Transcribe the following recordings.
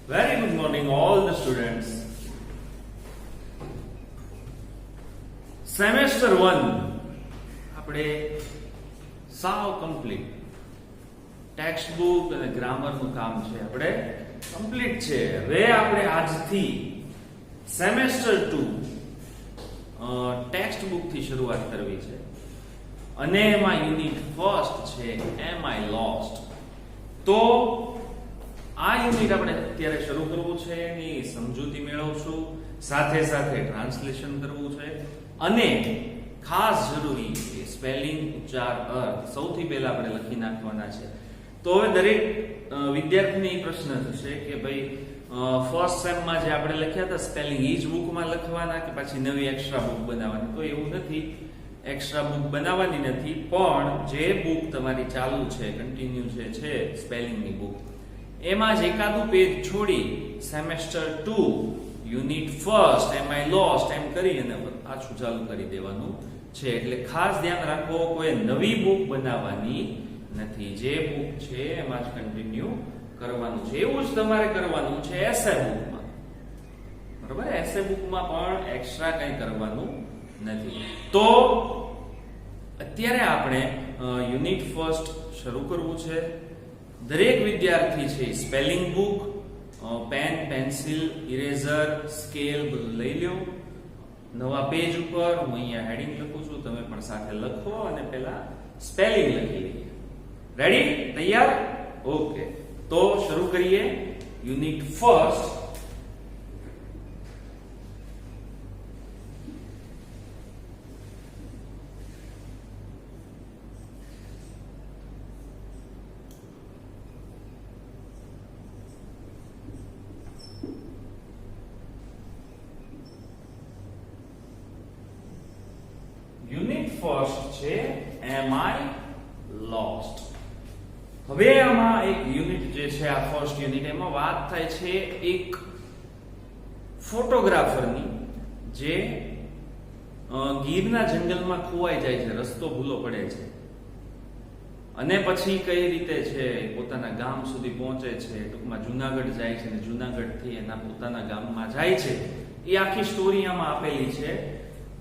Very good morning, all the students. Semester 1 આપણે સાવ complete text book અને grammar નું કામ છે આપણે કમ્પ્લીટ છે. હવે આપણે આજથી સેમેસ્ટર 2 ટેક્સ્ટ બુક થી શરૂઆત કરવી છે અને એમાં યુનિટ ફર્સ્ટ છે એમ આઈ લોસ્ટ. તો આ યુનિટ આપણે અત્યારે શરૂ કરવું છે, એની સમજૂતી મેળવશું, સાથે સાથે ટ્રાન્સલેશન કરવું છે અને ખાસ જરૂરી છે સ્પેલિંગ, ઉચ્ચાર, અર્થ સૌથી પહેલા આપણે લખી નાખવાના છે. તો હવે દરેક વિદ્યાર્થીને પ્રશ્ન થશે કે ભાઈ ફર્સ્ટ સેમમાં જે આપણે લખ્યા હતા સ્પેલિંગ એ જ બુકમાં લખવાના કે પછી નવી એક્સ્ટ્રા બુક બનાવવાની? તો એવું નથી, એક્સ્ટ્રા બુક બનાવવાની નથી, પણ જે બુક તમારી ચાલુ છે, કન્ટિન્યુ છે સ્પેલિંગની બુક, એમાં જ એકાદું પેજ છોડી semester 2 unit first am I lost એમ કરી અને પાછું ચાલુ કરી દેવાનું છે. એટલે ખાસ ધ્યાન રાખો, કોઈ નવી બુક બનાવવાની નથી, જે બુક છે એમાં જ કન્ટિન્યુ કરવાનું છે. એવું જ તમારે કરવાનું છે એસે બુકમાં, બરાબર? એસે બુકમાં પણ એક્સ્ટ્રા કંઈ કરવાનું નથી. તો અત્યારે આપણે યુનિટ ફર્સ્ટ શરૂ કરવું છે. દરેક વિદ્યાર્થી છે spelling book, pen, pencil, eraser, scale બધું લઈ લ્યો. નવા પેજ ઉપર હું અહીંયા હેડિંગ લખું છું, તમે પણ સાથે લખો અને પહેલા સ્પેલિંગ લખી લઈએ. રેડી? તૈયાર? ઓકે, તો શરૂ કરીએ યુનિટ ફર્સ્ટ. યુનિટ ફર્સ્ટ છે એમ આઈ લોસ્ટ. હવે આમાં એક યુનિટ જે છે, આ ફર્સ્ટ યુનિટ, એમાં વાત થાય છે એક ફોટોગ્રાફરની જે ગીરના જંગલમાં ખોવાઈ જાય છે, રસ્તો ભૂલો પડે છે અને પછી કઈ રીતે છે પોતાના ગામ સુધી પહોંચે છે. ટૂંકમાં જુનાગઢ જાય છે અને જુનાગઢથી એના પોતાના ગામમાં જાય છે. એ આખી સ્ટોરી આમાં આપેલી છે.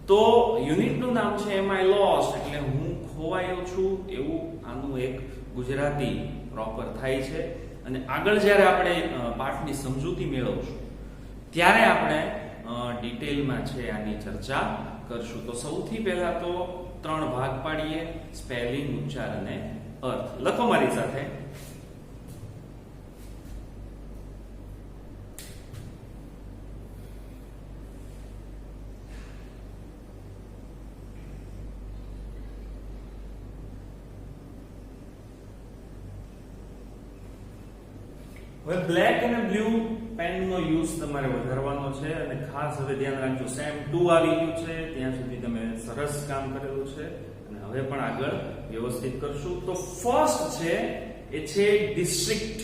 તો યુનિટનું નામ છે એમ આઈ લોસ્ટ, એટલે હું ખોવાયો છું, એવું આનું એક ગુજરાતી પ્રોપર થાય છે. અને આગળ જ્યારે આપણે પાઠની સમજૂતી મેળવશું ત્યારે આપણે ડિટેલમાં છે આની ચર્ચા કરશું. તો સૌથી પહેલા તો 3 ભાગ પાડીએ: સ્પેલિંગ, ઉચ્ચાર અને અર્થ. લખો મારી સાથે. હવે બ્લેક અને બ્લુ પેનનો યુઝ તમારે વધારવાનો છે અને ખાસ હવે ધ્યાન રાખજો, સેમ 2 આવી ગયું છે ત્યાં સુધી તમે સરસ કામ કરેલું છે અને હવે પણ આગળ વ્યવસ્થિત કરશું. તો ફર્સ્ટ છે એ છે ડિસ્ટ્રિક્ટ.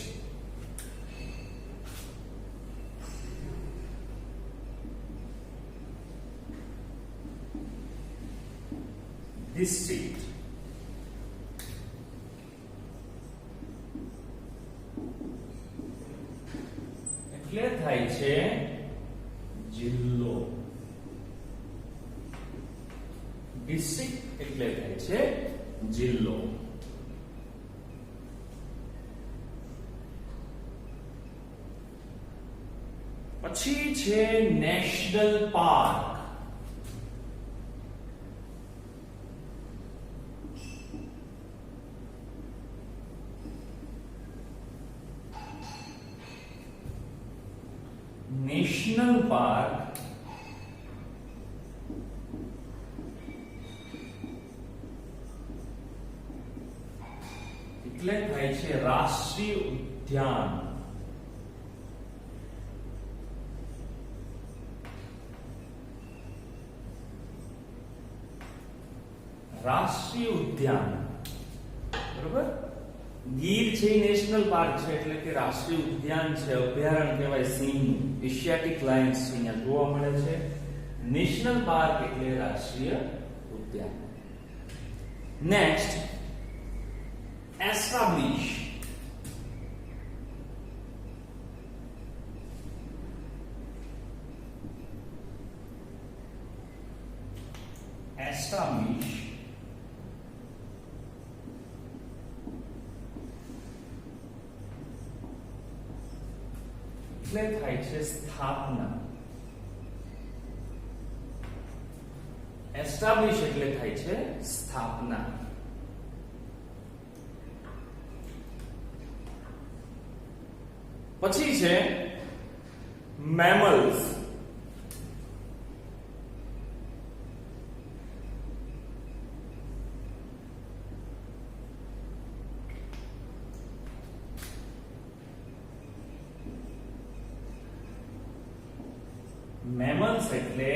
ડિસ્ટ્રિક્ટ એટલે થાય છે જિલ્લો. ડિસ્ટ્રિક્ટ એટલે થાય છે જિલ્લો. પછી છે નેશનલ પાર્ક. નેશનલ પાર્ક એટલે થાય છે રાષ્ટ્રીય ઉદ્યાન. રાષ્ટ્રીય ઉદ્યાન, બરોબર? ગીર છે એ નેશનલ પાર્ક છે એટલે કે રાષ્ટ્રીય ઉદ્યાન છે, અભયારણ્ય કહેવાય સિંહ, એશિયાટિક લાયન્સ અહીંયા જોવા મળે છે. નેશનલ પાર્ક એટલે રાષ્ટ્રીય ઉદ્યાન. Next, establish. એસ્ટાબ્લિશ એટલે થાય છે સ્થાપના. એસ્ટાબ્લિશ એટલે થાય છે સ્થાપના. પછી છે મેમલ્સ. મેમલ્સ એટલે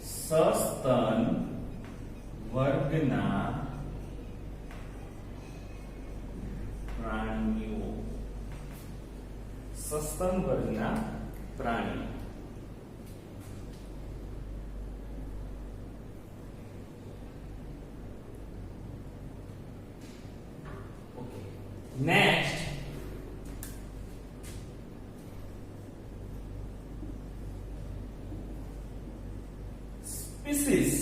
સસ્તન વર્ગના પ્રાણીઓ. સસ્તન વર્ગના પ્રાણી. Okay, next species.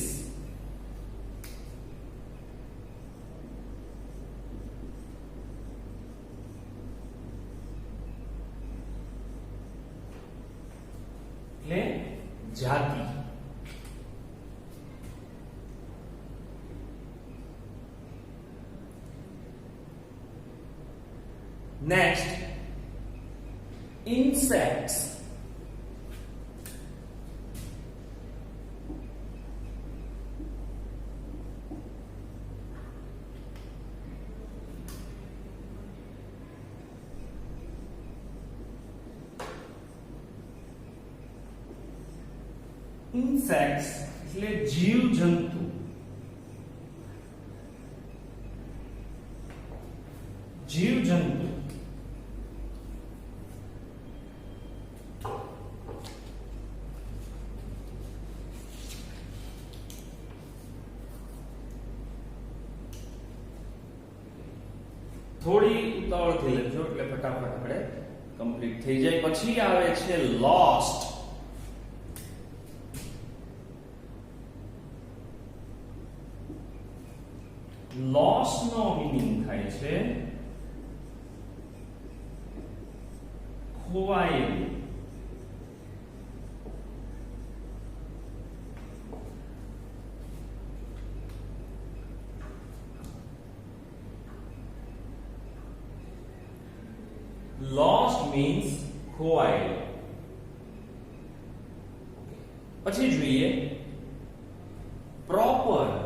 એટલે જાતિ. Next insects. ઇન્સેક્ટ્સ એટલે જીવ જંતુ. જીવ જંતુ. થોડી ઉતાવળથી લખજો એટલે ફટાફટ આપણે કમ્પ્લીટ થઈ જાય. પછી આવે છે લોસ્ટ. લોસ્ટ નો મીનિંગ થાય છે ખોવાયેલું. Lost means ખોવાયેલું. પછી જોઈએ પ્રોપર.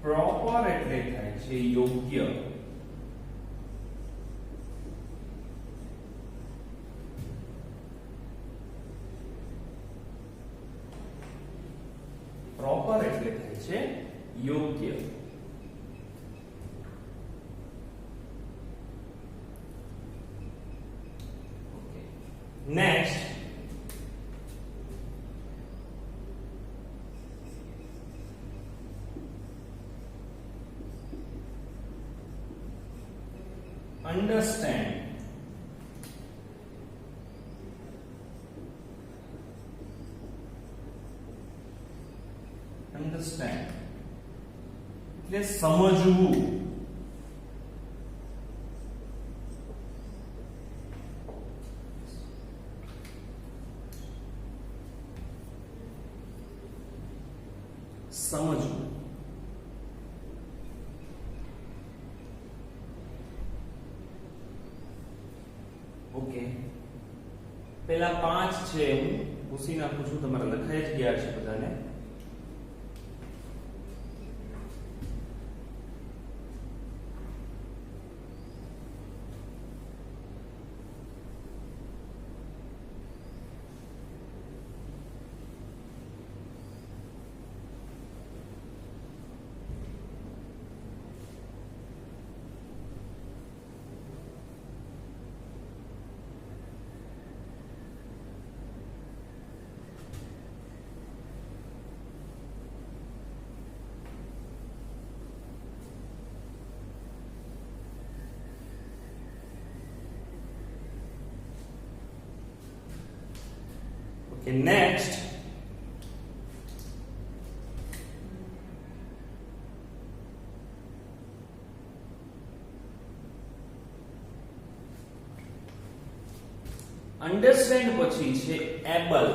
પ્રોપર એટલે થાય છે યોગ્ય. પ્રોપર એટલે થાય છે યોગ્ય. Next understand. Understand એટલે સમજવું. સમજવું. ઓકે, પેલા 5 છે હું પૂછી નાખું છું, તમારે લખાઈ જ ગયા છે બધાને. કે નેક્સ્ટ અન્ડરસ્ટેન્ડ પછી છે એબલ.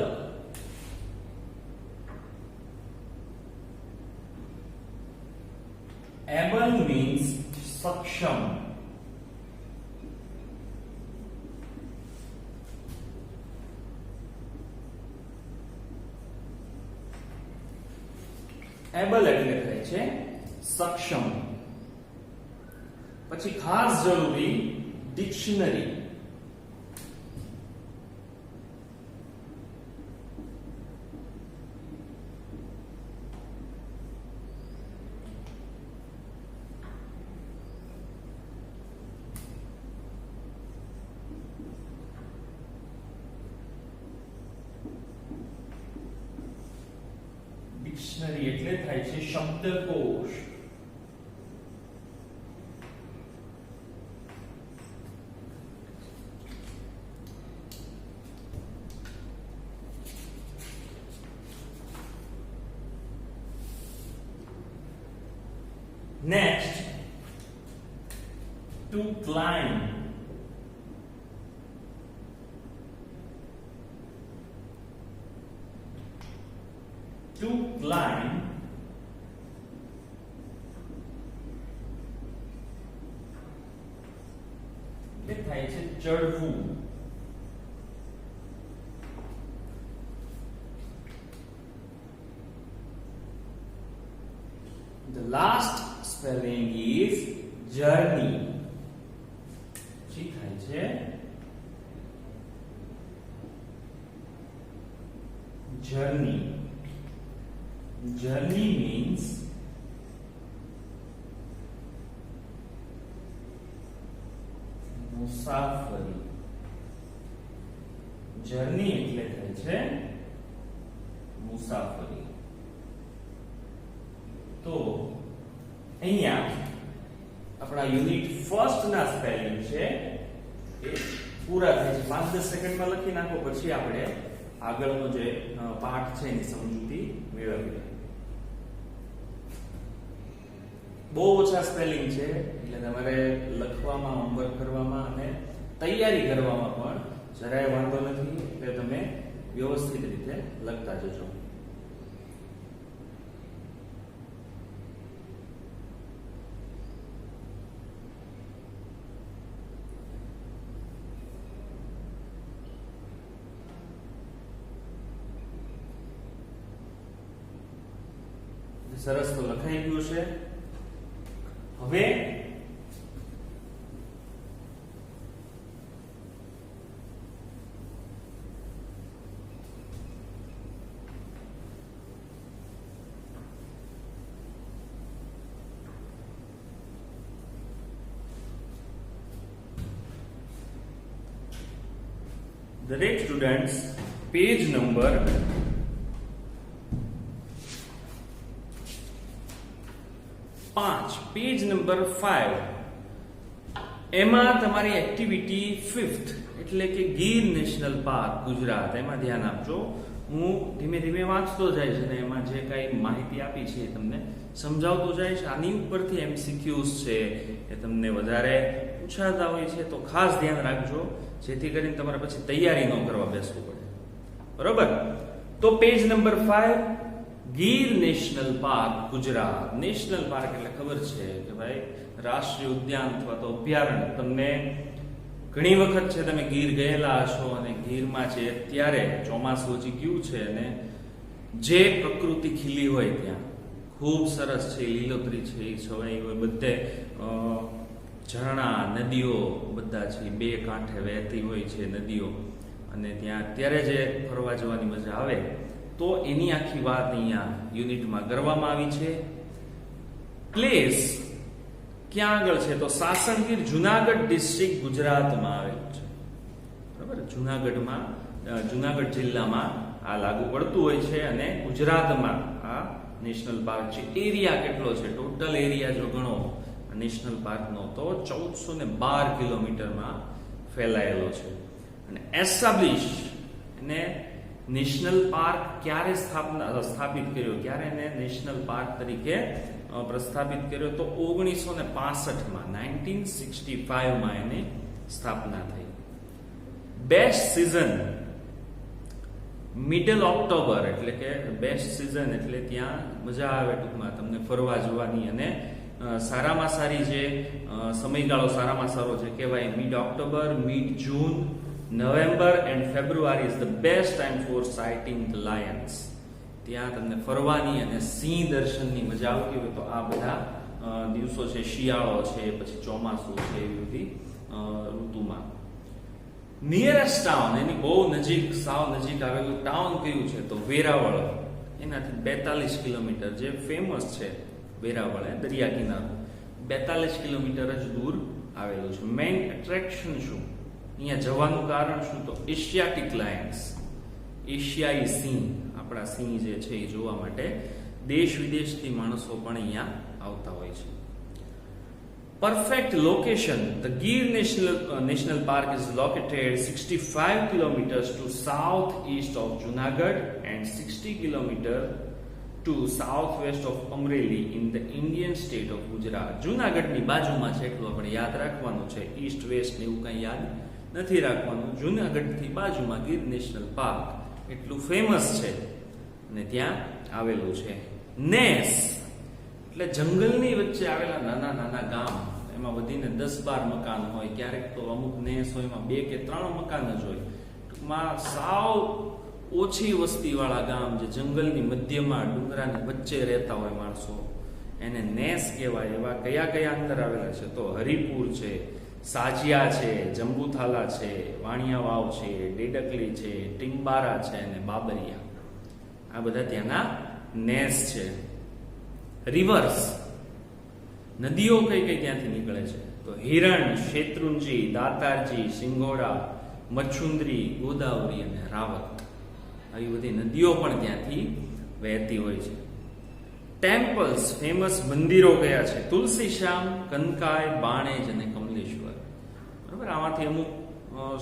એબલ મીન્સ સક્ષમ. એબલ એટલે થાય છે સક્ષમ. પછી ખાસ જરૂરી ડિક્શનરી. ડિક્શનરી એટલે થાય છે શબ્દકોશ. Next to climb. To climb એટલે થાય છે ચડવું. The last spelling is journey. જી થાય છે journey. Journey means મુસાફરી. જર્ની એટલે થાય છે મુસાફરી. તો અહીંયા આપણા યુનિટ ફર્સ્ટ ના સ્પેલિંગ છે એ પૂરા થાય છે. 5-10 સેકન્ડમાં લખી નાખો, પછી આપણે આગળનો જે પાઠ છે એની સમજૂતી મેળવીએ. બહુ ઓછા સ્પેલિંગ છે એટલે તમારે લખવામાં, હોમવર્ક કરવામાં અને તૈયારી કરવામાં પણ જરાય વાંધો નથી. એટલે તમે વ્યવસ્થિત રીતે લખતા જજો. સરસ, તો લખાઈ ગયું છે. હવે દરેક students page number 5, page number 5 એમાં તમારી એક્ટિવિટી 5th એટલે કે ગીર નેશનલ પાર્ક ગુજરાત, એમાં ધ્યાન આપજો. હું ધીમે ધીમે વાંચતો જઈશ અને એમાં જે કાંઈ માહિતી આપી છે એ તમને સમજાવતો જઈશ. આની ઉપરથી MCQs છે એ તમને વધારે પૂછાતા હોય છે, તો ખાસ ધ્યાન રાખજો જેથી કરીને તમારે પછી તૈયારી ન કરવા બેસવું પડે. બરોબર? તો page number 5, Gir national park Gujarat. National park એટલે ખબર છે કે ભાઈ રાષ્ટ્રીય ઉદ્યાન અથવા તો અભયારણ્ય. તમને ઘણી વખત છે તમે ગીર ગયેલા હશો અને ગીરમાં છે અત્યારે ચોમાસું હજી ગયું છે અને જે પ્રકૃતિ ખીલી હોય ત્યાં ખૂબ સરસ છે, લીલોતરી છે, એ છવાઈ હોય, બધે ઝરણા, નદીઓ બધા છે, બે કાંઠે વહેતી હોય છે નદીઓ, અને ત્યાં અત્યારે જે ફરવા જવાની મજા આવે, તો એની આખી વાત અહીંયા યુનિટમાં કરવામાં આવી છે. પ્લેસ ક્યાં આગળ છે? તો સાસણગીર, જુનાગઢ ડિસ્ટ્રિક્ટ, ગુજરાતમાં આવેલું છે. બરાબર? જુનાગઢ જિલ્લામાં આ લાગુ પડતું હોય છે અને ગુજરાતમાં આ નેશનલ પાર્ક છે. એરિયા કેટલો છે? ટોટલ એરિયા જો ગણો નેશનલ પાર્કનો તો 1412 કિલોમીટરમાં ફેલાયેલો છે. અને એસ્ટાબ્લિશ, એને નેશનલ પાર્ક ક્યારે સ્થાપિત કર્યો, ક્યારે એને નેશનલ પાર્ક તરીકે પ્રસ્થાપિત કર્યો? તો 1965માં 1965માં એની સ્થાપના થઈ. બેસ્ટ સિઝન મિડલ ઓક્ટોબર, એટલે કે બેસ્ટ સિઝન એટલે ત્યાં મજા આવે ટૂંકમાં તમને ફરવા જવાની, અને સારામાં સારી જે સમયગાળો સારામાં સારો જે કહેવાય mid October, mid June, November and February is the best time for sighting the Lions. ત્યાં તમને ફરવાની અને સિંહ દર્શનની મજા આવતી હોય તો આ બધા દિવસો છે, શિયાળો છે, પછી ચોમાસું છે, એવી બધી ઋતુમાં. નિયરેસ્ટ ટાઉન, એની બહુ નજીક, સાવ નજીક આવેલું ટાઉન કયું છે? તો વેરાવળ. એનાથી 42 કિલોમીટર, જે ફેમસ છે વેરાવળ, દરિયા કિનારો, 42 કિલોમીટર જ દૂર આવેલું છે. મેઇન એટ્રેક્શન શું અહીંયા જવાનું કારણ શું? તો એશિયાટિક લાયન્સ, એશિયાઈ સિંહ, આપણા સિંહ જે છે એ જોવા માટે દેશ વિદેશથી માણસો પણ અહીંયા આવતા હોય છે. Perfect location. The Gir National Park is located 65 kilometers to southeast of Junagadh and 60 kilometers to southwest of Amreli in the Indian state of Gujarat. જુનાગઢની બાજુમાં છે, એટલું આપણે યાદ રાખવાનું છે. ઈસ્ટ વેસ્ટ ને એવું કંઈ યાદ નથી રાખવાનું. જુનાગઢથી બાજુમાં ગીર નેશનલ પાર્ક એટલું ફેમસ છે અને ત્યાં આવેલું છે. નેસ એટલે જંગલની વચ્ચે આવેલા નાના નાના ગામ, એમાં વધીને 10-12 મકાન હોય, ક્યારેક તો અમુક નેસ હોય એમાં 2 કે 3 મકાન જ હોય. ટૂંકમાં સાવ ઓછી વસ્તીવાળા ગામ, જે જંગલની મધ્યમાં ડુંગરાની વચ્ચે રહેતા હોય માણસો, એને નેસ કહેવાય. એવા કયા કયા અંદર આવેલા છે? તો હરિપુર છે, સાજિયા છે, જંબુથાલા છે, વાણિયા વાવ છે, ડેડકલી છે, ટિમ્બારા છે અને બાબરિયા. આ બધા ત્યાંના નેસ છે. રિવર્સ, નદીઓ કઈ કઈ ત્યાંથી નીકળે છે? તો હિરણ, શેત્રુંજી, દાતારજી, સિંગોડા, મચ્છુંદરી, ગોદાવરી અને રાવત, આવી બધી નદીઓ પણ ત્યાંથી વહેતી હોય છે. ટેમ્પલ્સ, ફેમસ મંદિરો કયા છે? તુલસીશ્યામ, કનકાય, બાણેજ અને કમલેશ્વર. બરાબર, આમાંથી અમુક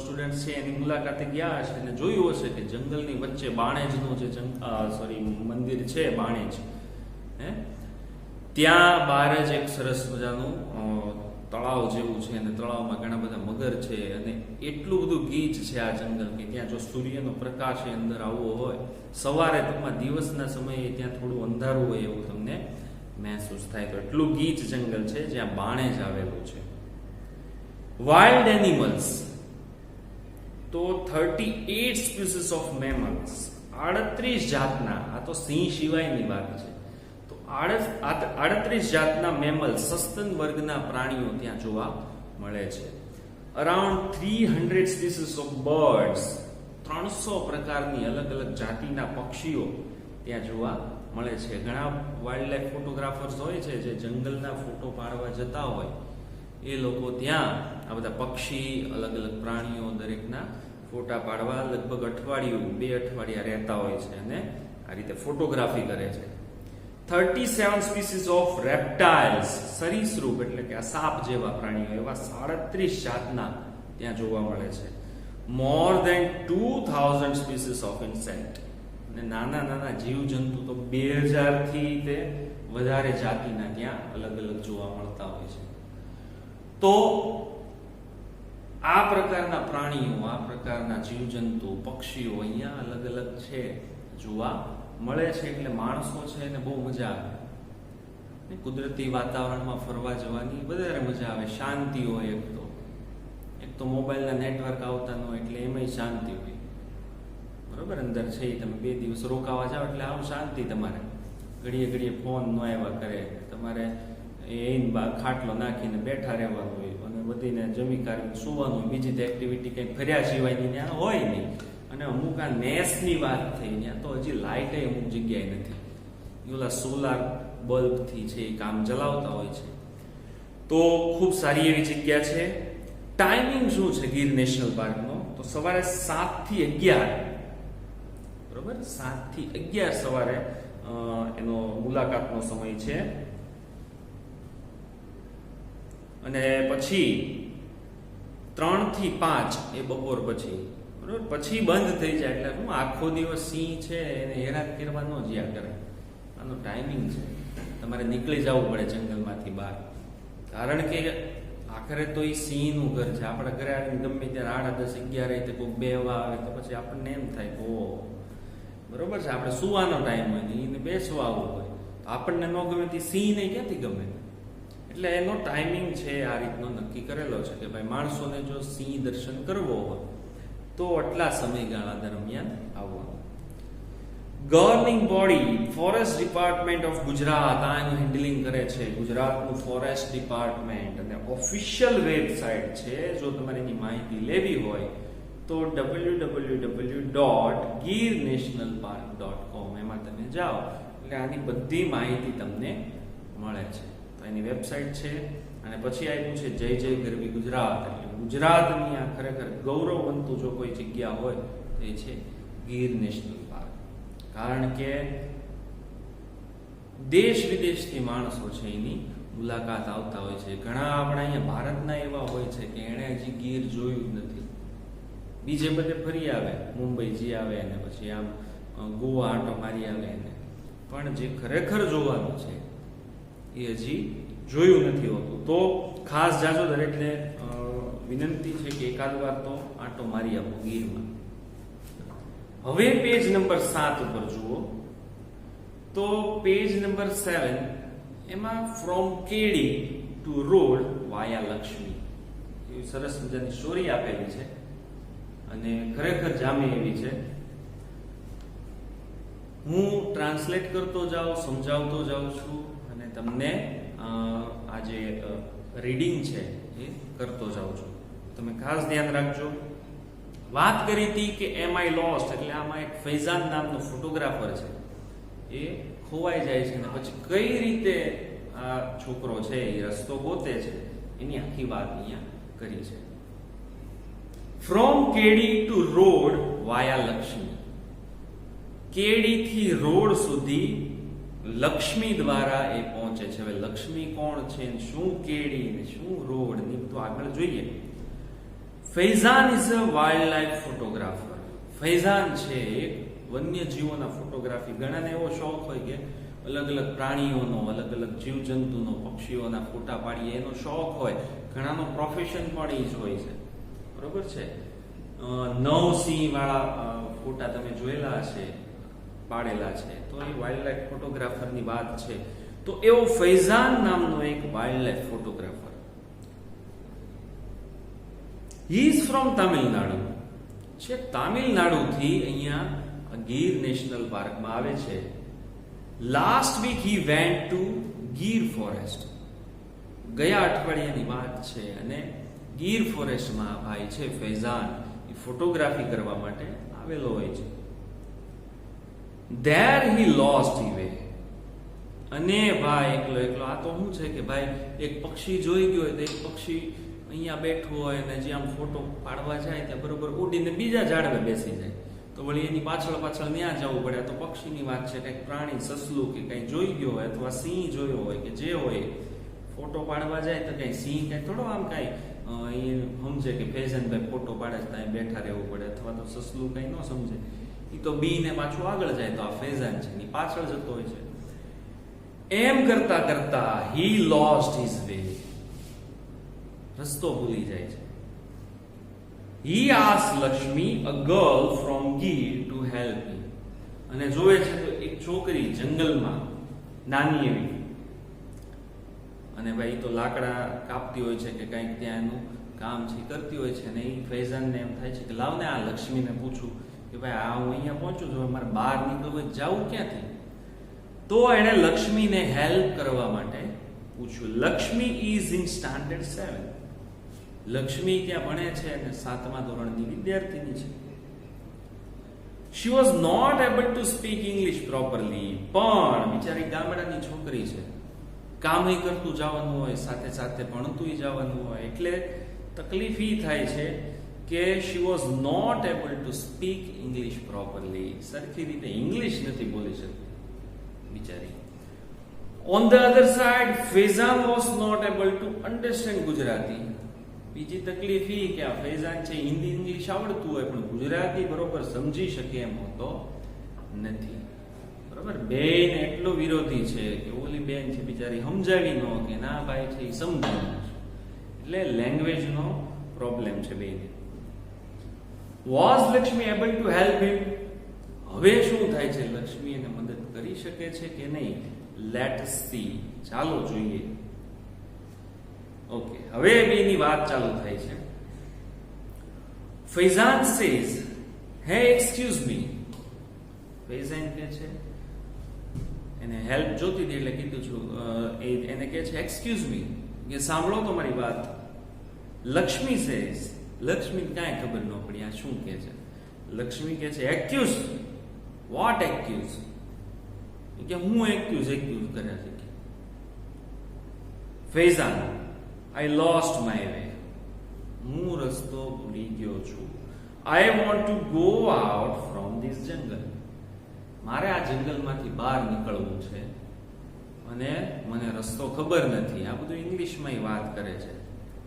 સ્ટુડન્ટ છે એની મુલાકાતે ગયા હશે અને જોયું હશે કે જંગલની વચ્ચે બાણેજનું જે મંદિર છે, બાણેજ, ત્યાં બહાર જ એક સરસ મજાનું તળાવ જેવું છે અને તળાવમાં ઘણા બધા મગર છે અને એટલું બધું ગીચ છે આ જંગલ કે ત્યાં જો સૂર્યનો પ્રકાશ અંદર આવવો હોય સવારે, ટૂંકમાં દિવસના સમયે ત્યાં થોડું અંધારું હોય એવું તમને મહેસૂસ થાય. તો એટલું ગીચ જંગલ છે જ્યાં બાણેજ આવેલું છે. વાઇલ્ડ એનિમલ્સ, તો 38 સ્પીસીસ ઓફ મેમલ્સ, 38 જાતના, આ તો સિંહ સિવાયની વાત છે. 38 જાતના મેમલ, સસ્તન વર્ગના પ્રાણીઓ ત્યાં જોવા મળે છે. અરાઉન્ડ 300 સ્પીસીસ ઓફ બર્ડ્સ, 300 પ્રકારની અલગ અલગ જાતિના પક્ષીઓ ત્યાં જોવા મળે છે. ઘણા વાઇલ્ડ લાઈફ ફોટોગ્રાફર્સ હોય છે જે જંગલના ફોટો પાડવા જતા હોય, એ લોકો ત્યાં આ બધા પક્ષી, અલગ અલગ પ્રાણીઓ દરેકના ફોટા પાડવા લગભગ અઠવાડિયું, 2 અઠવાડિયા રહેતા હોય છે અને આ રીતે ફોટોગ્રાફી કરે છે. 37 સ્પીસીસ ઓફ રેપ્ટાઇલ્સ, સરીસૃપ એટલે કે આ સાપ જેવા પ્રાણીઓ, એવા 37 જાતના ત્યાં જોવા મળે છે. More than 2000 species of insect, અને નાના નાના જીવજંતુ તો 2000 થી તે વધારે જાતિના ત્યાં અલગ અલગ જોવા મળતા હોય છે. તો આ પ્રકારના પ્રાણીઓ, આ પ્રકારના જીવજંતુ, પક્ષીઓ અહીંયા અલગ અલગ છે જોવા મળે છે. એટલે માણસો છે એને બહુ મજા આવે, કુદરતી વાતાવરણમાં ફરવા જવાની વધારે મજા આવે. શાંતિ હોય, એક તો મોબાઈલના નેટવર્ક આવતા ન હોય એટલે એમાંય શાંતિ હોય. બરોબર, અંદર છે તમે 2 દિવસ રોકાવા જાઓ એટલે આમ શાંતિ, તમારે ઘડીએ ઘડીએ ફોન ન આવ્યા કરે, તમારે ખાટલો નાખીને બેઠા રહેવાનું હોય અને બધીને જમી કાઢીને સુવાનું હોય. બીજી તો એક્ટિવિટી કંઈ ફર્યા સિવાયની ત્યાં હોય નહીં. અને અમુક આ નેસની વાત થઈ, ત્યાં તો હજી લાઇટ અમુક જગ્યાએ નથી, ઓલા સોલાર બલ્બથી છે એ કામ ચલાવતા હોય છે. તો ખૂબ સારી એવી જગ્યા છે. ટાઈમિંગ શું છે ગીર નેશનલ પાર્કનો? તો સવારે 7 થી 11, બરોબર, 7 થી 11 સવારે એનો મુલાકાતનો સમય છે. અને પછી 3 થી 5 એ બપોર પછી, બરોબર, પછી બંધ થઈ જાય. એટલે શું આખો દિવસ સિંહ છે એને હેરાન કરવા ન જ્યાં કરે. આનો ટાઈમિંગ છે, તમારે નીકળી જવું પડે જંગલમાંથી બહાર. કારણ કે આખરે તો એ સિંહનું ઘર છે. આપણા ઘરે આવીને ગમે ત્યારે 8, 10, 11 રીતે કોઈ બેહવા આવે તો પછી આપણને એમ થાય કે ઓ બરોબર છે, આપણે સુવાનો ટાઈમ હોય ને એને બેસવા આવવું હોય તો આપણને ન ગમે તે સિંહને ક્યાંથી ગમે. એટલે એનો ટાઈમિંગ છે આ રીતનો નક્કી કરેલો છે કે ભાઈ માણસોને જો સિંહ દર્શન કરવો હોય તો આટલા સમયગાળા દરમિયાન આવવાનું. Governing body forest department of Gujarat આ એનું હેન્ડલિંગ કરે છે, ગુજરાતનું ફોરેસ્ટ ડિપાર્ટમેન્ટ. અને ઓફિશિયલ વેબસાઇટ છે, જો તમારે એની માહિતી લેવી હોય તો www.girnationalpark.com એમાં તમે જાઓ એટલે આની બધી માહિતી તમને મળે છે. તો એની વેબસાઇટ છે. અને પછી આપ્યું છે જય જય ગરવી ગુજરાત. એટલે ગુજરાતની આ ખરેખર ગૌરવવંતું જો કોઈ જગ્યા હોય તો એ છે ગીર નેશનલ પાર્ક. કારણ કે દેશ વિદેશથી માણસો છે એની મુલાકાત આવતા હોય છે. ઘણા આપણા અહીંયા ભારતના એવા હોય છે કે એણે હજી ગીર જોયું જ નથી, બીજે બધે ફરી આવે, મુંબઈ જી આવે અને પછી આમ ગોવા આંટો મારી આવે એને, પણ જે ખરેખર જોવાનું છે એ હજી જોયું નથી હોતું. તો ખાસ જાજો દરેકને વિનંતી છે કે એકાદ વાર તો આંટો મારી આપો ગીરમાં. હવે પેજ નંબર 7 ઉપર જુઓ તો પેજ નંબર 7 એમાં ફ્રોમ કેડી ટુ રોડ વાયા લક્ષ્મી એવી સરસ મજાની સ્ટોરી આપેલી છે અને ખરેખર જામે એવી છે. હું ટ્રાન્સલેટ કરતો જાઉં, સમજાવતો જાઉં છું અને તમને આ જે રીડિંગ છે એ કરતો જાઉં છું. તમે ખાસ ધ્યાન રાખજો. વાત કરી હતી કે એમ આઈ લોસ્ટ, એટલે આમાં એક ફૈઝાન નામનો ફોટોગ્રાફર છે એ ખોવાઈ જાય છે અને પછી કઈ રીતે આ છોકરો છે એ રસ્તો ગોતે છે એની આખી વાત અહીંયા કરી છે. ફ્રોમ કેડી ટુ રોડ વાયા લક્ષ્મી. કેડી થી રોડ સુધી લક્ષ્મી દ્વારા એ પહોંચે છે. હવે લક્ષ્મી કોણ છે, શું કેડી ને શું રોડ ને તો આગળ જોઈએ. Faizan is a wild life photographer. Faizan છે એક વન્યજીવોના ફોટોગ્રાફી. ઘણાને એવો શોખ હોય કે અલગ અલગ પ્રાણીઓનો, અલગ અલગ જીવજંતુનો, પક્ષીઓના ફોટા પાડીએ એનો શોખ હોય. ઘણાનો પ્રોફેશન પણ એ જ હોય છે, બરોબર છે. 9 સિંહ વાળા ફોટા તમે જોયેલા હશે, પાડેલા છે, તો એ વાઇલ્ડ લાઈફ ફોટોગ્રાફરની વાત છે. તો એવો ફૈઝાન નામનો એક wild life photographer. He is from Tamil Nadu. છે તામિલનાડુથી અહીંયા ગીર નેશનલ પાર્કમાં આવે છે. Last week he went to Gir forest. ગયા અઠવાડિયાની વાત છે અને ગીર ફોરેસ્ટમાં ભાઈ છે ફૈઝાન એ ફોટોગ્રાફી કરવા માટે આવેલો હોય છે. There he lost his way. અને ભાઈ એકલો આ તો શું છે કે ભાઈ એક પક્ષી જોઈ ગયો હોય તો એક પક્ષી અહીંયા બેઠું હોય અને જે આમ ફોટો પાડવા જાય ત્યાં બરોબર ઉડીને બીજા ઝાડવે બેસી જાય તો વળી એની પાછળ ત્યાં જવું પડે. તો પક્ષીની વાત છે, કંઈક પ્રાણી, સસલું કે કંઈ જોઈ ગયો હોય અથવા સિંહ જોયો હોય કે જે હોય ફોટો પાડવા જાય તો કઈ સિંહ કઈ થોડો આમ કઈ સમજે કે ફૈઝાનભાઈ ફોટો પાડે છે ત્યાં બેઠા રહેવું પડે, અથવા તો સસલું કઈ ન સમજે. એ તો બી ને પાછું આગળ જાય તો આ ફૈઝાન છે એની પાછળ જતો હોય છે. એમ કરતા કરતા હી લોસ્ટ હિઝ વે. રસ્તો ભૂલી જાય છે. He asked Lakshmi a girl from Gir to help him. અને જોવે છે તો એક છોકરી જંગલમાં નાની એવી, અને ભાઈ તો લાકડા કાપતી હોય છે કે કંઈક ત્યાં એનું કામ છે કરતી હોય છે. અને એ ફૈઝાનને એમ થાય છે કે લાવને આ લક્ષ્મીને પૂછું કે ભાઈ આ હું અહીંયા પહોંચું છું, મારે બહાર નીકળવું હોય જવું ક્યાંથી. તો એણે લક્ષ્મીને હેલ્પ કરવા માટે પૂછ્યું. Lakshmi is in standard 7. Lakshmi ત્યાં ભણે છે અને 7મા ધોરણની વિદ્યાર્થીની છે. She was not able to speak English properly. પણ બિચારી ગામડાની છોકરી છે, કામય કરતું જવાનું હોય, સાથે સાથે ભણતું જવાનું હોય, એટલે તકલીફ ઈ થાય છે કે she was not able to speak English properly. સરખી રીતે ઇંગ્લિશ નથી બોલી શકતી બિચારી. On the other side, Faizan was not able to understand Gujarati. બીજી તકલીફ એ કે આ ફૈઝાન છે હિન્દી ઇંગ્લિશ આવડતું હોય પણ ગુજરાતી બરોબર સમજી શકે એમ હોતો નથી. બરોબર, બેન એટલો વિરોધી છે કે ઓલી બેન છે બિચારી સમજાવી ન કે ના ભાઈ છે એ સમજાવી છે. એટલે લેંગ્વેજ નો પ્રોબ્લેમ છે બેને. Was Lakshmi able to help હિમ? હવે શું થાય છે, લક્ષ્મી એને મદદ કરી શકે છે કે નહીં? લેટ સી, ચાલો જોઈએ. ઓકે, હવે બેની વાત ચાલુ થાય છે. ફૈઝાન સેઝ, હે એક્સક્યુઝ મી. ફૈઝાન કહે છે, એને હેલ્પ જોતી હતી એટલે કીધું છું, એને કહે છે એક્સક્યુઝ મી, કે સાંભળો તો મારી વાત. લક્ષ્મી સેઝ, લક્ષ્મી કાંઈ ખબર ન પડી આ શું કહે છે. લક્ષ્મી કહે છે એક્યુઝ. Vote accused? કે હું એક્યુઝ કર્યા છે. Faizan, I lost my way. હું રસ્તો ભૂલી ગયો છું. I want to go out from this જંગલ. મારે આ જંગલમાંથી બહાર નીકળવું છે અને મને રસ્તો ખબર નથી. આ બધું ઇંગ્લિશમાં વાત કરે છે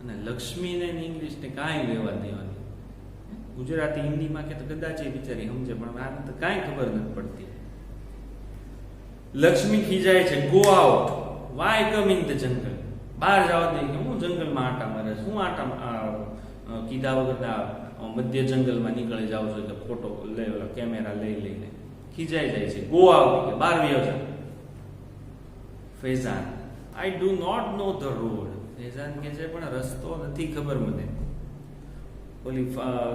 અને લક્ષ્મીને ઇંગ્લિશને કાંઈ લેવા દેવાની. ગુજરાતી હિન્દીમાં કે તો કદાચ એ બિચારી સમજે પણ આને તો કાંઈ ખબર નથી પડતી. લક્ષ્મી ખીજાય છે. Go out, why come in the jungle. બહાર જવા દે કે હું જંગલમાં આટા મારે, હું આટા કીધા વગર મધ્ય જંગલમાં નીકળી જાવ છું એટલે ફોટો લઈ કેમેરા લઈને ખીજાઈ જાય છે. ગો આઉટ કે બહાર વ્યો જા. Faizan, I do not know the road. Faizan કે છે પણ રસ્તો નથી ખબર મને. ઓલી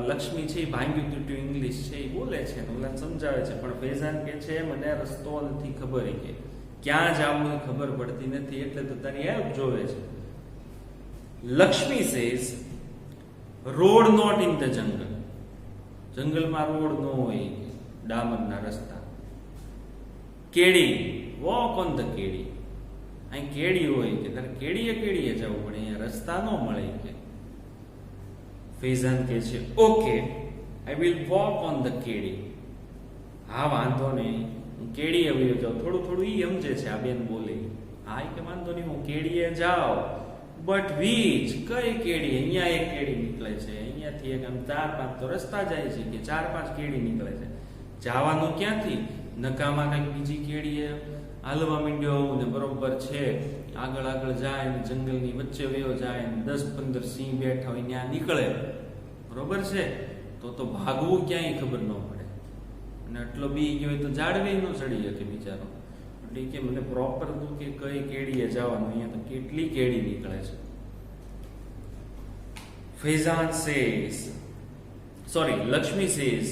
લક્ષ્મી છે એ ભાંગ્યું તૂટ્યું ઇંગ્લિશ છે એ બોલે છે, ઓલા સમજાવે છે પણ ફૈઝાન કે છે મને રસ્તો નથી ખબર, કે ક્યાં જવું એ ખબર પડતી નથી એટલે તો તારી હેલ્પ જોવે છે. Lakshmi says, road not in the jungle. જંગલમાં રોડ ન હોય, ડામરના રસ્તા. કેડી, વોક ઓન ધ કેડી. અહીં કેડી હોય કે તારે કેડીએ જવું પડે, અહીંયા રસ્તા ન મળે કે. ફૈઝાન કહે છે okay, I will walk on the કેડી. હા વાંધો નહીં, હું કેડીએ વયો જાઉં. થોડું ઈ સમજે છે આ બેન બોલે. હા કે વાંધો નહીં હું કેડીએ જાઉં, બટ વીચ, કઈ કેડી? અહીંયા એક કેડી નીકળે છે, અહીંયાથી એક આમ 4-5 તો રસ્તા જાય છે કે 4-5 કેડી નીકળે છે. જવાનું ક્યાંથી? નકામાં કઈક બીજી કેડીએ હાલવા માંડ્યો ને બરોબર છે આગળ જાય ને જંગલની વચ્ચે વયો જાય ને 10-15 સિંહ બેઠા હોય ત્યાં નીકળે. બરોબર છે, તો ભાગવું ક્યાંય ખબર ન પડે. અને આટલો બી ગયો તો ઝાડવે ન ચડી શકે બિચારો. એટલે કે મને પ્રોપર તું કે કઈ કેડીએ જવાનું, અહીંયા તો કેટલી કેડી નીકળે છે. Faizan says, sorry Lakshmi says,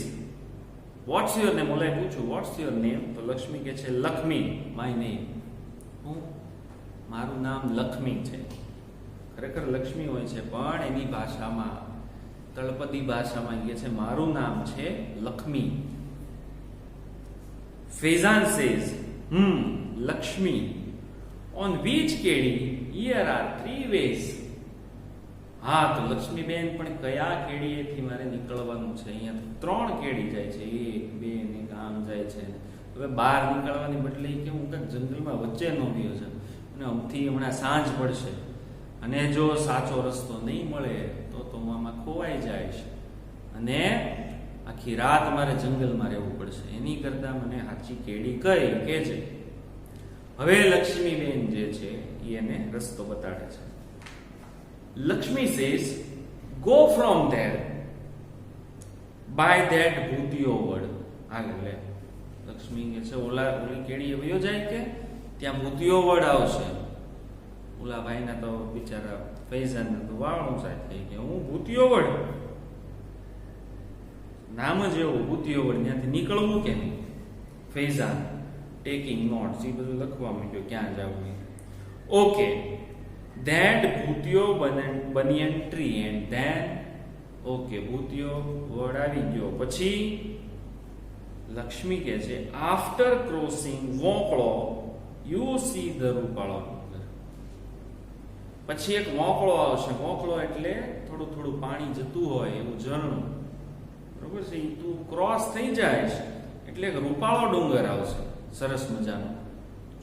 what's your name? ઓલાએ પૂછ્યું વોટ્સ યોર નેમ? તો લક્ષ્મી કે છે લક્ષ્મી, માય નેમ. મારું નામ લક્ષ્મી છે. ખરેખર લક્ષ્મી હોય છે પણ એની ભાષામાં, તળપદી ભાષામાં કે છે મારું નામ છે Lakshmi. Faizan says, Lakshmi, on which કેડી? here are 3 ways. હા તો લક્ષ્મી બેન પણ કયા કેડીએથી મારે નીકળવાનું છે? અહીંયા તો 3 કેડી જાય છે, 1, 2 ને આમ જાય છે. હવે બહાર નીકળવાની બદલે કે હું કંઈક જંગલમાં વચ્ચે ન ગયો છે અને અમથી હમણાં સાંજ પડશે અને જો સાચો રસ્તો નહીં મળે તો હું આમાં ખોવાઈ જઈશ અને આખી રાત મારે જંગલમાં રહેવું પડશે. એની કરતા મને સાચી કેડી કઈ કે છે. હવે લક્ષ્મીબેન જે છે એને રસ્તો બતાડે છે. Lakshmi says, go from there by that ભૂતિયો વડ. આગળ લે. લક્ષ્મી કે છે ઓલી કેડી વયો જાય કે ત્યાં ભૂતિયો વડ આવશે. ઓલા ભાઈના તો બિચારા ફૈઝાનને તો વાળું સાથ થઈ ગયા. હું ભૂતિયો વડ, નામ જ એવું ભૂતિયો વડ, ત્યાંથી નીકળવું કે નહીં? ફૈઝાન ટેકિંગ નોટ્સ, એ બધું લખવા માંડ્યો ક્યાં જવું. ઓકે, ધેટ ભૂતિયો banyan tree and then. Okay, ભૂતિયો વડ આવી ગયો. પછી લક્ષ્મી કહે છે આફ્ટર ક્રોસિંગ વોંકળો યુ સી ધ રૂપાળો. પછી એક વોંકળો આવશે. વોંકળો એટલે થોડું પાણી જતું હોય એવું ઝરણું. બરોબર છે, તું ક્રોસ થઈ જાય એટલે એક રૂપાળો ડુંગર આવશે, સરસ મજાનો,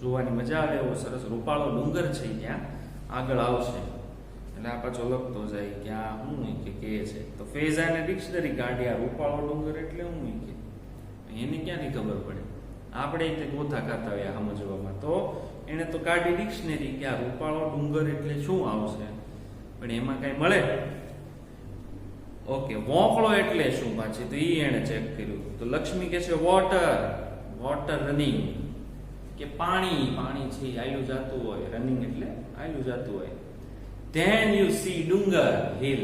જોવાની મજા આવે એવો સરસ રૂપાળો ડુંગર છે ત્યાં આગળ આવશે. એટલે આ પાછો લખતો જાય કે આ હું કે છે. તો ફેઝાને ડિક્શનરી કાઢી આ રૂપાળો ડુંગર એટલે હું કે એને ક્યાંથી ખબર પડે? આપણે તે ગોથા ખાતા હોય સમજવામાં. તો એને તો કાઢી ડિક્શનરી કે આ રૂપાળો ડુંગર એટલે શું આવશે, પણ એમાં કઈ મળે. ઓકે, વોંકળો એટલે શું પાછી? તો ઈ એને ચેક કર્યું. તો લક્ષ્મી કે છે વોટર રનિંગ, કે પાણી છે આયલું જાતું હોય. રનિંગ એટલે આયલું જાતું હોય. ધેન યુ સી ડુંગર હિલ.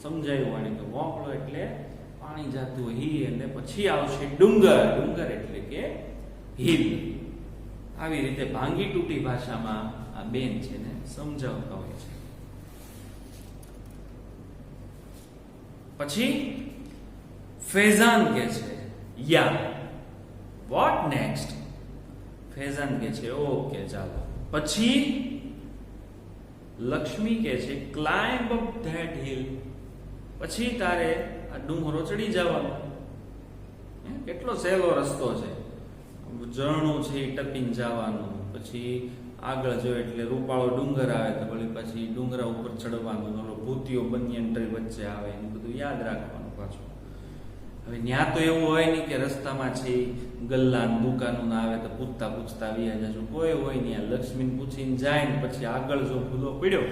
સમજાયું આને કે વોંકળો એટલે પાણી જાતું હોય હિલ, અને પછી આવશે ડુંગર એટલે કે હિલ. આવી રીતે ભાંગી તૂટી ભાષામાં આ બેન છે ને સમજાવતા હોય છે. પછી ફેઝાન કે છે યા, વોટ નેક્સ્ટ? ફેઝાન કે છે ઓકે ચાલો. પછી લક્ષ્મી કે છે ક્લાઇમ્બ અપ ધેટ હિલ. પછી તારે આ ડુંગરો ચડી જવાનો. કેટલો સહેલો રસ્તો છે, ઝરણું છે ટપીને જવાનું. પછી આગળ જો એટલે રૂપાળો ડુંગર આવે તો વળી પછી ડુંગરા ઉપર ચડવાનું. ભૂતિયો બનિયન ટ્રી વચ્ચે આવે, એનું બધું યાદ રાખવાનું પાછું. હવે ત્યાં તો એવું હોય નહીં કે રસ્તામાં છે ગલ્લા દુકાનો ના આવે તો પૂછતા વ્યા જજો. કોઈ હોય નહીં. લક્ષ્મીને પૂછીને જાય ને પછી આગળ જો ભૂલો પડ્યો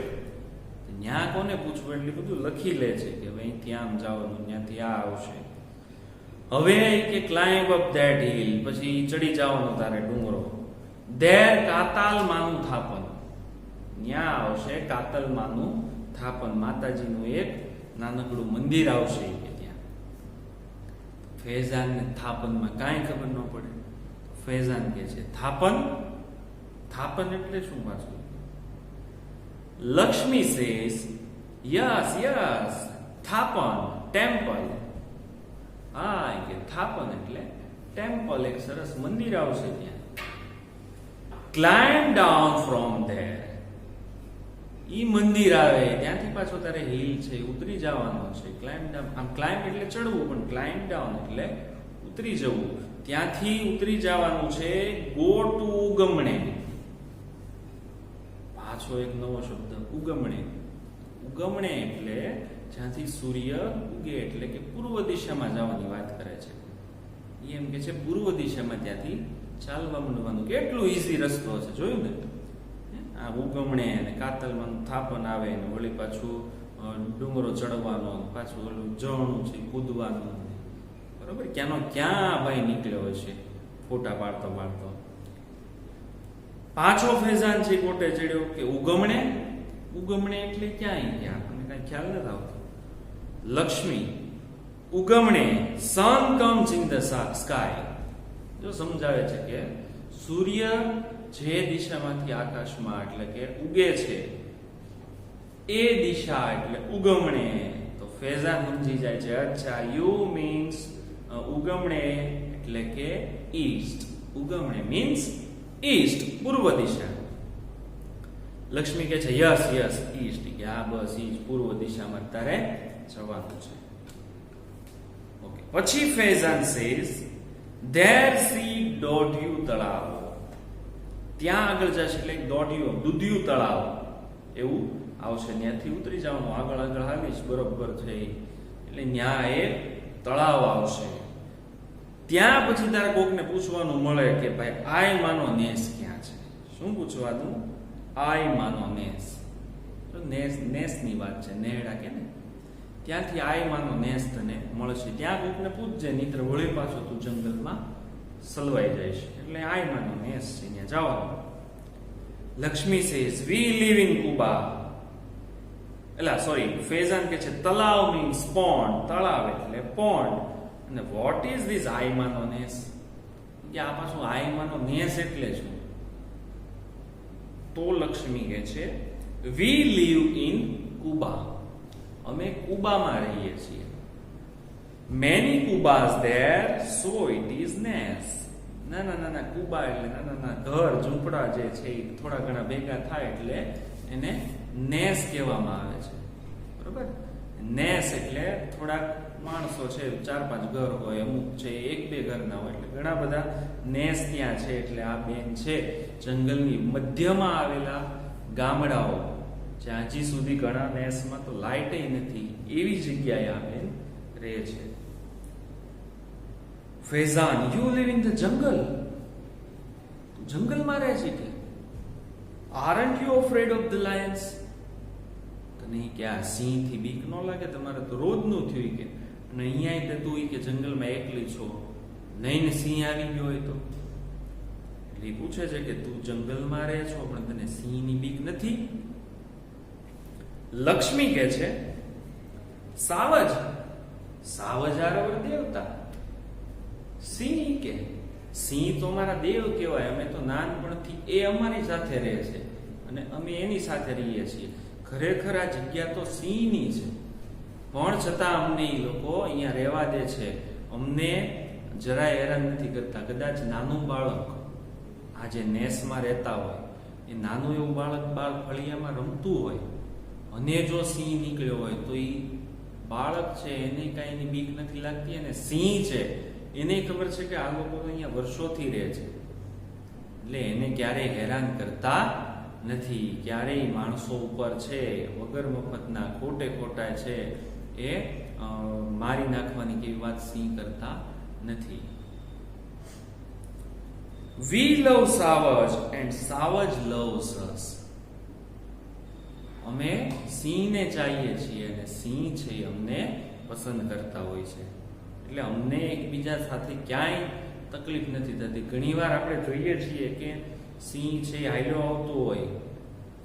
ત્યાં કોને પૂછવું? એટલે બધું લખી લે છે કે ભાઈ ત્યાં આમ જવાનું, ત્યાંથી આ આવશે. હવે કે ક્લાઇમ્બ અપ ધેટ હિલ, પછી ચડી જવાનું તારે ડુંગરો. ધેર કાતાલમાનું થાપન. ત્યાં આવશે કાતલમાનું થાપન, માતાજીનું એક નાનકડું મંદિર આવશે કે ત્યાં. ફેઝાન ને થાપનમાં કાંઈ ખબર ન પડે. ફેઝાન કે છે થાપન એટલે શું પાછું? Lakshmi says yes Thapan temple. હા કે થાપન એટલે ટેમ્પલ, એક સરસ મંદિર આવશે ત્યાં. Climb down from there. ઈ મંદિર આવે ત્યાંથી પાછો તારે હિલ છે ઉતરી જવાનું છે. ક્લાઇમ્બ ડાઉન, આમ ક્લાઇમ્બ એટલે ચડવું, પણ ક્લાઇમ્બ ડાઉન એટલે ઉતરી જવું. ત્યાંથી ઉતરી જવાનું છે ગો ટુ ઉગમણે. પાછો એક નવો શબ્દ ઉગમણે એટલે જ્યાંથી સૂર્ય ઉગે, એટલે કે પૂર્વ દિશામાં જવાની વાત કરે છે. એમ કે છે પૂર્વ દિશામાં ત્યાંથી ચાલવા માંડવાનું. કેટલું ઈઝી રસ્તો છે, જોયું ને? આ ઉગમણે અને કાતલમાં થાપન આવે ને વળી પાછું ડુંગરો ચડવાનો, પાછું ઓલું ઝરણું છે કૂદવાનું. બરોબર, ક્યાંનો ક્યાં ભાઈ નીકળ્યો છે ફોટા પાડતો. પાછો ફેઝાન છે કોટે ચડ્યો કે ઉગમણે એટલે ક્યાંય ગયા, આપણને કઈ ખ્યાલ નથી આવતો. લક્ષ્મી ઉગમણે સન કમ્સ ઇન ધ સ્કાય. જો સમજાવે છે કે સૂર્ય જે દિશામાંથી આકાશમાં એટલે કે ઉગે છે એ દિશા એટલે ઉગમણે. તો ફેઝાન સમજી જાય છે, અચ્છા યુ મીન્સ ઉગમણે એટલે કે ઈસ્ટ. ઉગમણે મીન્સ ઈસ્ટ, પૂર્વ દિશા. લક્ષ્મી કે છે યસ ઈસ્ટ, કે આ બસ ઈ પૂર્વ દિશામાં તારે જવાનું છે. ઓકે, પછી ફેઝાન સેઝ ધેર સી દોઢિયું તળાવ. ત્યાં આગળ જશે એટલે દૂધિયું તળાવ એવું આવશે. ત્યાંથી ઉતરી જવાનું, આગળ હાલીશ બરોબર છે એટલે ત્યાં એક તળાવ આવશે. ત્યાં પછી તારે કોકને પૂછવાનું મળે કે ભાઈ આય માનો નેસ ક્યાં છે. શું પૂછવાનું? આય માનો નેસ. નેસ ની વાત છે, નેહડા કે ને, ત્યાંથી આય માનો નેસ તને મળશે. ત્યાં કોકને પૂછજે, નહીતર વળી પાછો તું જંગલમાં સલવાઈ જઈશ. એટલે આય માનો નેસ છે, ત્યાં જવાનું. Lakshmi says we live in kuba. Faizan કે છે તલાવ મીન્સ પોન્ડ. તળાવ એટલે પોન્ડ. અને વોટ ઇઝ ધીસ આયમાનો નેસ? કે આ પાછું આયમાનો નેસ એટલે શું? તો લક્ષ્મી કે છે વી લીવ ઇન કુબા. અમે કુબામાં રહીએ છીએ. Many kubas there so it is nes. નાના કુબા એટલે નાના ઘર ઝૂંપડા જે છે એ થોડા ઘણા ભેગા થાય એટલે એને નેસ કહેવામાં આવે છે. બરોબર, નેસ એટલે થોડાક માણસો છે, 4-5 ઘર હોય, અમુક છે 1-2 ઘરના હોય, એટલે ઘણા બધા નેસ ત્યાં છે. એટલે આ બેન છે જંગલની મધ્યમાં આવેલા ગામડાઓ જ્યાં હજી સુધી ઘણા નેસમાં તો લાઇટ નથી એવી જગ્યાએ આવેલ રહે છે. Faizan, you live in the jungle. જંગલમાં રહે છે કે? Aren't you afraid of the lions? તને કે આ સિંહ થી બીક ન લાગે? તમારે તો રોજનું થયું કે, અને અહીંયા તું કે જંગલમાં એકલી છો, નહીં સિંહ આવી ગયો હોય તો? એટલે પૂછે છે કે તું જંગલમાં રહે છો પણ તને સિંહની બીક નથી? લક્ષ્મી કે છે સાવજ, સાવજ આરવર દેવતા. સિંહ કે સિંહ તો અમારા દેવ કહેવાય, અમે તો નાનપણથી એ અમારી સાથે રહે છે અને અમે એની સાથે રહીએ છીએ. ખરેખર આ જગ્યા તો સિંહની છે, પણ છતાં અમને એ લોકો અહીંયા રહેવા દે છે. અમને જરાય હેરાન નથી કરતા. કદાચ નાનું બાળક આ જે નેસમાં રહેતા હોય, એ નાનું એવું બાળક બાળ ફળિયામાં રમતું હોય અને જો સિંહ નીકળ્યો હોય તો એ બાળક છે એને કઈ એની બીક નથી લાગતી, અને સિંહ છે એને ખબર છે કે આ લોકો અહીંયા વર્ષોથી રહે છે, એટલે એને ક્યારેય હેરાન કરતા નથી. ક્યારેય માણસો ઉપર છે વગર મફતના ખોટે ખોટા છે એ મારી નાખવાની કેવી વાત સિંહ કરતા નથી. We love Savage and Savage loves us. અમે સિંહને ચાહીએ છીએ અને સિંહ છે એ અમને પસંદ કરતા હોય છે, એટલે અમને એકબીજા સાથે ક્યાંય તકલીફ નથી થતી. ઘણીવાર આપણે જોઈએ છીએ કે સિંહ છે હાલ્યો આવતો હોય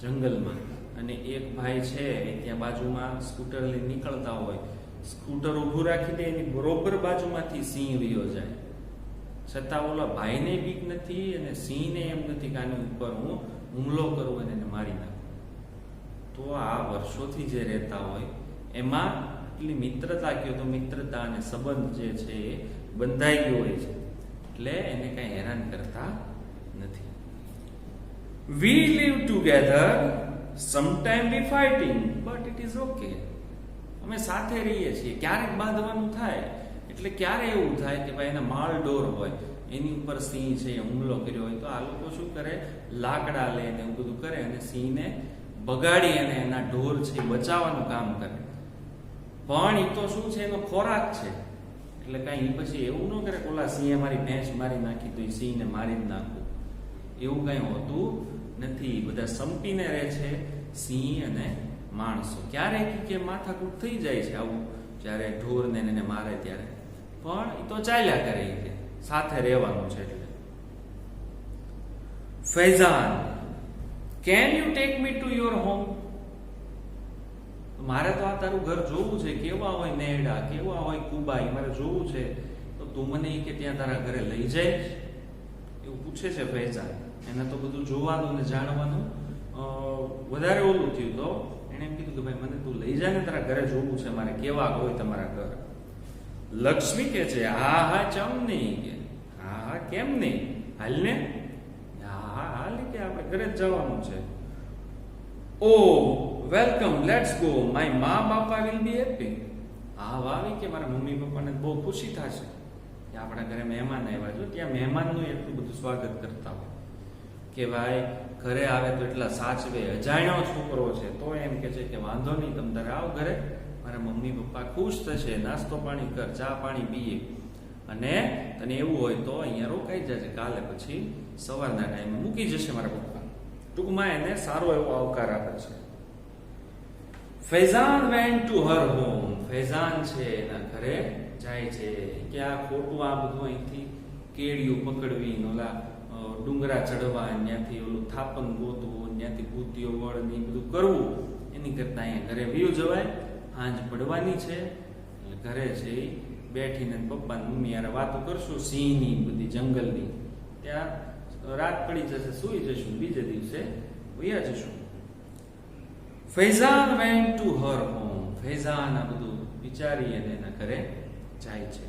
જંગલમાં અને એક ભાઈ છે ત્યાં બાજુમાં સ્કૂટર લઈને નીકળતા હોય, સ્કૂટર ઊભું રાખી દે, એની બરોબર બાજુમાંથી સિંહ વયો જાય, છતાં ઓલા ભાઈને બીક નથી અને સિંહને એમ નથી કે આની ઉપર હું હુમલો કરું અને એને મારી નાખું. તો આ વર્ષોથી જે રહેતા હોય એમાં એટલી મિત્રતા, કયો તો મિત્રતા અને સંબંધ જે છે એ બંધાઈ ગયો હોય છે, એટલે એને કઈ હેરાન કરતા નથી. We live together, sometime we fighting, but it is okay. અમે સાથે રહીએ છીએ, ક્યારેક બાંધવાનું થાય એટલે ક્યારે એવું થાય કે ભાઈ એના માલ ઢોર હોય એની ઉપર સિંહ છે હુમલો કર્યો હોય તો આ લોકો શું કરે, લાકડા લે ને એવું બધું કરે અને સિંહને બગાડી અને એના ઢોર છે બચાવવાનું કામ કરે. પણ એ તો શું છે, એનો ખોરાક છે, એટલે કઈ પછી એવું ન કરે ઓલા સિંહે મારી ભેંસ મારી નાખી તો એ સિંહને મારી જ નાખવું, એવું કઈ હોતું નથી. બધા સંપીને રહે છે સિંહ અને માણસો. ક્યારેક કે માથાકૂટ થઈ જાય છે આવું, જયારે ઢોર ને એને મારે ત્યારે, પણ એ તો ચાલ્યા કરે કે સાથે રહેવાનું છે. એટલે Faizan, can you take me to your home? મારે તો આ તારું ઘર જોવું છે, કેવા હોય નેડા, કેવા હોય કુબાઈ, મારે જોવું છે, તો તું મને કે ત્યાં તારા ઘરે લઈ જાય, એવું પૂછે છે ફૈઝાન. એને તો બધું જોવાનું ને જાણવાનું વધારે ઓલું થયું, તો એને એમ કીધું કે ભાઈ મને તું લઈ જાય ને તારા ઘરે જોવું છે મારે, કેવા હોય તમારા ઘર. લક્ષ્મી કે છે હા હા ચમ નહીં, કે હા હા કેમ નહીં, હાલ ને, હા હા હાલ કે આપણે ઘરે જ જવાનું છે. ઓ વેલકમ, લેટ્સ ગો, માય મા બાપા વિલ બી હેપી. હા વાવી કે મારા મમ્મી પપ્પાને બહુ ખુશી થશે કે આપણા ઘરે મહેમાન આવ્યા છો. ત્યાં મહેમાનનું એટલું બધું સ્વાગત કરતા હોય કે ભાઈ ઘરે આવે તો એટલા સાચવે, અજાણ્યો છોકરો છે તો એમ કે છે કે વાંધો નહીં તમે તારે આવ ઘરે, મારા મમ્મી પપ્પા ખુશ થશે, નાસ્તો પાણી કર, ચા પાણી પીએ, અને તને એવું હોય તો અહીંયા રોકાઈ જશે, કાલે પછી સવારના ટાઈમે મૂકી જશે મારા પપ્પા. ટૂંકમાં એને સારો એવો આવકાર આપે છે. Faizan went to her home. Faizan છે એના ઘરે જાય છે કે આ ખોટું આ બધું અહીંથી કેડિયું પકડવી, ઓલા ડુંગરા ચડવા, ત્યાંથી ઓલું થાપન ગોતવું, ત્યાંથી ભૂતિઓ વળ ને બધું કરવું, એની કરતા અહીંયા ઘરે વયું જવાય. હાંજ પડવાની છે એટલે ઘરે છે બેઠીને પપ્પા મમ્મી યાર વાતો કરશું સિંહની બધી જંગલની, ત્યાં રાત પડી જશે, સુઈ જશું, બીજે દિવસે વયા જશું. Faizan went to her home. Faizan આ બધું વિચારી અને એના ઘરે જાય છે.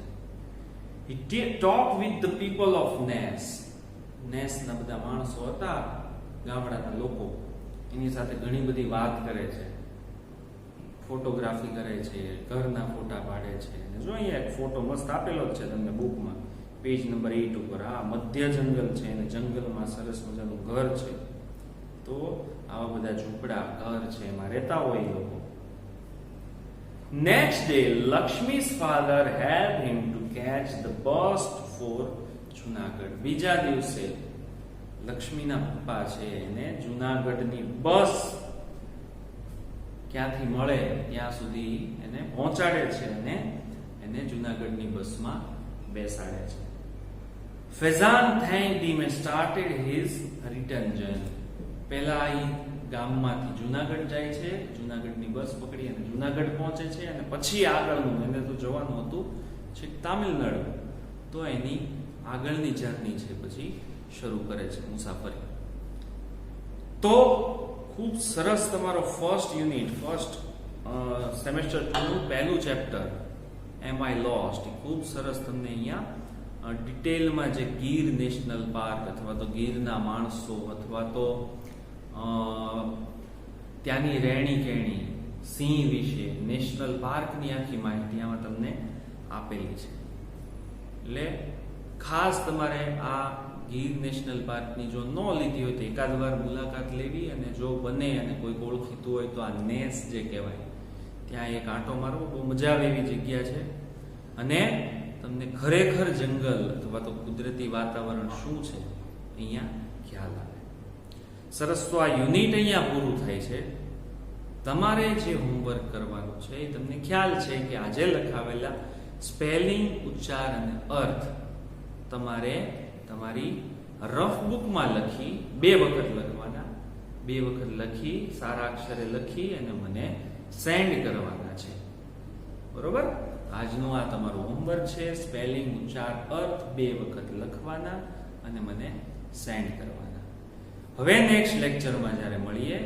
He talked with the people of Nes. નેસના બધા માણસો હતા, ગામડાના લોકો, એની સાથે ઘણી બધી વાત કરે છે, ફોટોગ્રાફી કરે છે, ઘરના ફોટા પાડે છે. જો અહીંયા એક ફોટો મસ્ત આપેલો જ છે તમને બુકમાં, પેજ નંબર 8 ઉપર. આ મધ્ય જંગલ છે અને જંગલમાં સરસ મજાનું ઘર છે. તો આવા બધા ઝૂંપડા ઘર છે એમાં રહેતા હોય એ લોકો. Next day Lakshmi's father helped him to catch the bus for Junagadh. બીજા દિવસે લક્ષ્મીના પપ્પા છે એને જુનાગઢની બસ ક્યાંથી મળે ત્યાં સુધી એને પહોંચાડે છે અને એને જુનાગઢની બસમાં બેસાડે છે. Faizan thanked him and started his return journey. પહેલા એ ગામમાંથી જુનાગઢ જાય છે, જુનાગઢની બસ પકડી અને જુનાગઢ પહોંચે છે અને પછી આગળનું એને તો જવાનું હતું છે તામિલનાડુ, તો એની આગળની જર્ની છે પછી શરૂ કરે છે મુસાફરી. તો ખૂબ સરસ તમારો ફર્સ્ટ યુનિટ, ફર્સ્ટ સેમેસ્ટર 2 નું પહેલું ચેપ્ટર એમ આઈ લોસ્ટ, ખૂબ સરસ તમને અહીંયા ડિટેલમાં જે ગીર નેશનલ પાર્ક અથવા તો ગીરના માણસો અથવા તો ત્યાંની રહેણી કહેણી, સિંહ વિશે, નેશનલ પાર્કની આખી માહિતી આમાં તમને આપેલી છે. એટલે ખાસ તમારે આ ગીર નેશનલ પાર્કની જો ન લીધી હોય તો એકાદ વાર મુલાકાત લેવી, અને જો બને અને કોઈ ઓળખીતું હોય તો આ નેસ જે કહેવાય ત્યાં એક આંટો મારવો, બહુ મજા આવે એવી જગ્યા છે અને તમને ખરેખર જંગલ અથવા તો કુદરતી વાતાવરણ શું છે અહીંયા ખ્યાલ આવે. સરસ. તો આ યુનિટ અહીંયા પૂરું થાય છે. તમારે જે હોમવર્ક કરવાનું છે એ તમને ખ્યાલ છે કે આજે લખાવેલા સ્પેલિંગ, ઉચ્ચાર અને અર્થ તમારે તમારી રફ બુકમાં લખી 2 વખત લખવાના, 2 વખત લખી સારા અક્ષરે લખી અને મને સેન્ડ કરવાના છે. બરોબર? આજનું આ તમારું હોમવર્ક છે. સ્પેલિંગ, ઉચ્ચાર, અર્થ 2 વખત લખવાના અને મને સેન્ડ કરવાના. હવે નેક્સ્ટ લેક્ચરમાં જ્યારે મળીએ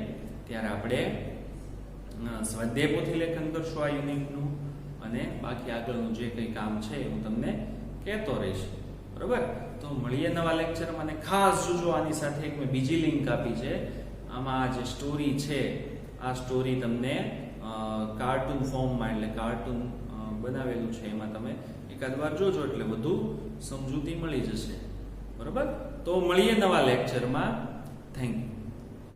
ત્યારે આપણે સ્વાધ્યાય પોથી લેખન કરશું આ યુનિટનું, અને બાકી આગળનું જે કંઈ કામ છે હું તમને કહેતો રહીશ. બરોબર? તો મળીએ નવા લેક્ચરમાં. અને ખાસ જોજો આની સાથે એક મેં બીજી લિંક આપી છે. આમાં આ જે સ્ટોરી છે આ સ્ટોરી તમને કાર્ટૂન ફોર્મમાં, એટલે કાર્ટૂન બનાવેલું છે એમાં તમે એકાદ વાર જોજો એટલે વધુ સમજૂતી મળી જશે. બરોબર? તો મળીએ નવા લેક્ચરમાં. Thank you.